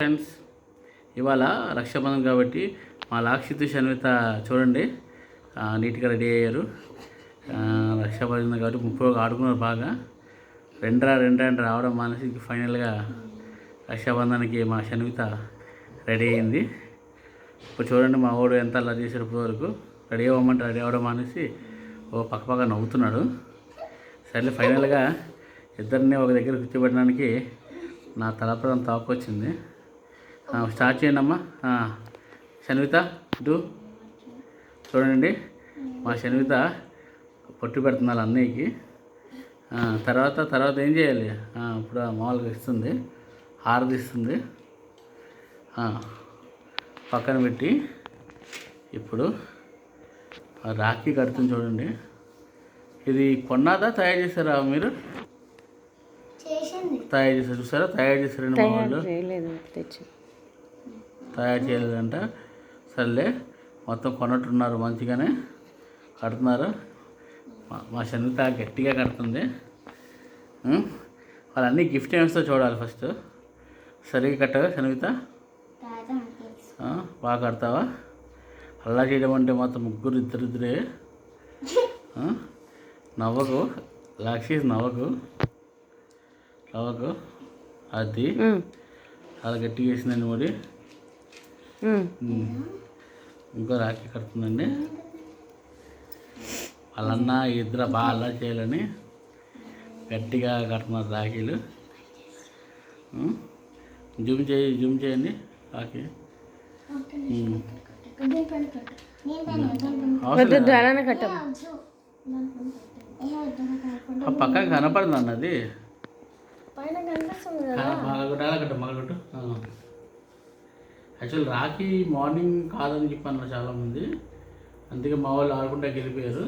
Friends, ఇవాళ రక్షాబంధన్ కాబట్టి మా లాక్షిత్ షన్విత చూడండి నీట్గా రెడీ అయ్యారు. రక్షాబంధన్ కాబట్టి 30 ఆడుకున్నారు బాగా. రెండ్రా రావడం మానేసి ఫైనల్గా రక్షాబంధన్కి మా షన్విత రెడీ అయింది. ఇప్పుడు చూడండి మా వాడు ఎంత అలా చేశాడు. ఇప్పటి వరకు రెడీ అవ్వమంటే రెడీ అవ్వడం మానేసి పక్క నవ్వుతున్నాడు. సరే ఫైనల్గా ఇద్దరిని ఒక దగ్గర కూర్చోబెట్టడానికి నా తలపడం తాకొచ్చింది. స్టార్ట్ చేయండి అమ్మా. షన్విత ఇటు చూడండి, మా షన్విత పొట్టు పెడుతున్నారు అన్నయ్యకి. తర్వాత ఏం చేయాలి? ఇప్పుడు మామూలుగా ఇస్తుంది, హారతి ఇస్తుంది. పక్కన పెట్టి ఇప్పుడు రాఖీ కడుతుంది. చూడండి, ఇది కొన్నాదా తయారు చేశారా మీరు? తయారు చేశారు. చూసారా? తయారు చేశారండి మా వాళ్ళు. తయారు చేయలేదంట. సర్లే, మొత్తం కొన్నట్టున్నారు, మంచిగానే కడుతున్నారు. మా షన్విత గట్టిగా కడుతుంది. వాళ్ళన్నీ గిఫ్ట్ ఏమిస్తో చూడాలి ఫస్ట్. సరిగ్గా కట్టగా షన్విత? బాగా కడతావా? అలా చేయడం అంటే మొత్తం ముగ్గురు ఇద్దరిద్దరే. నవ్వకు లాక్షి, నవ్వకు. అది చాలా గట్టిగా వేసిందండి మరి. ఇంకో రాఖీ కడుతుందండి. వాళ్ళన్న ఇద్దరు బాగా అలా చేయాలని గట్టిగా కడుతున్నారు రాఖీలు. జూమ్ చేయండి రాఖీ. పక్కన కనపడుతుంది అన్నది. మగలగట్టు. యాక్చువల్ రాఖీ మార్నింగ్ కాదని చెప్పన్నారు చాలామంది, అందుకే మా వాళ్ళు ఆడుకుంటా వెళ్ళిపోయారు.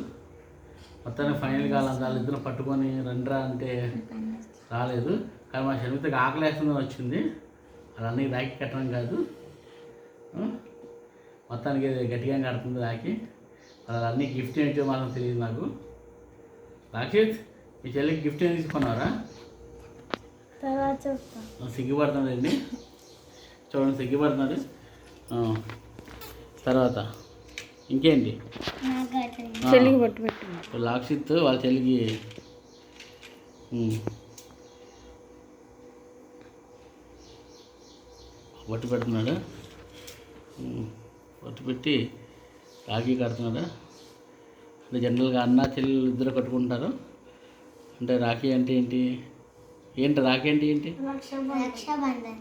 మొత్తానికి ఫైనల్గా వాళ్ళిద్దరు పట్టుకొని రండ్రా అంటే రాలేదు. కానీ మా షన్వితకి ఆకలి వేస్తుందని వచ్చింది. వాళ్ళన్నీ రాఖీ కట్టడం కాదు, మొత్తానికి గట్టిగా కడుతుంది రాఖీ. వాళ్ళన్నీ గిఫ్ట్ ఏంటో మాత్రం తెలియదు నాకు. రాక్షిత్, మీ చెల్లికి గిఫ్ట్ ఏం తీసుకున్నారా? సిగ్గుపడుతుందండి, చూడండి సిగ్గుపడుతుంది. తర్వాత ఇంకేంటి? లాక్షిత్ వాళ్ళ చెల్లికి బొట్టు పెడుతున్నాడు. బొట్టు పెట్టి రాఖీ కడుతున్నాడు. అంటే జనరల్గా అన్న చెల్లెలు ఇద్దరు కట్టుకుంటారు. అంటే రాఖీ అంటే ఏంటి? రాఖీ అంటే ఏంటి?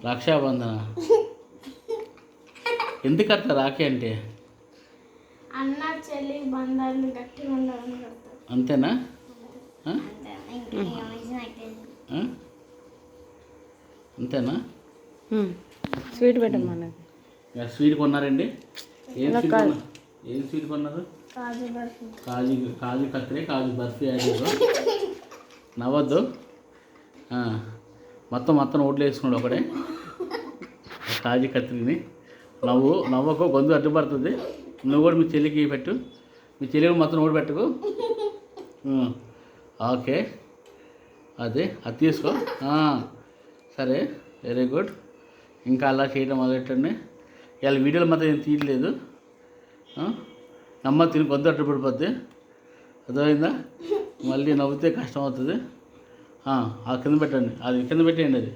రక్షాబంధన. ఎందుకు కడతారు రాఖీ అంటే? అన్న చెల్లి బంధాలు గట్టిగా ఉండాలని కడతారు. అంతేనా? అంతేనా? స్వీట్ పెట్టమ్మా. స్వీట్ కొన్నారండి. ఏం స్వీట్ కొన్నారు? కాజు కత్తిరే, కాజు బర్ఫీ. అది నవ్వద్దు. మొత్తం ఓట్లు వేసుకున్నాడు ఒకడే కాజు కత్తిరిని. నవ్వకు, గొంతు అడ్డుపడుతుంది. నువ్వు కూడా మీ చెల్లికి పెట్టు. మీ చెల్లికి మొత్తం ఓటు పెట్టుకో. ఓకే, అది తీసుకో. సరే, వెరీ గుడ్. ఇంకా అలా చేయడం మొదలెట్టండి. ఇవాళ వీడియోలు మాత్రం ఏం తీయలేదు. నమ్మ తిని గొంతు అడ్డుపడిపోద్ది, అర్థమైందా? మళ్ళీ నవ్వుతే కష్టం అవుతుంది. కింద పెట్టండి, అది కింద పెట్టేయండి. అది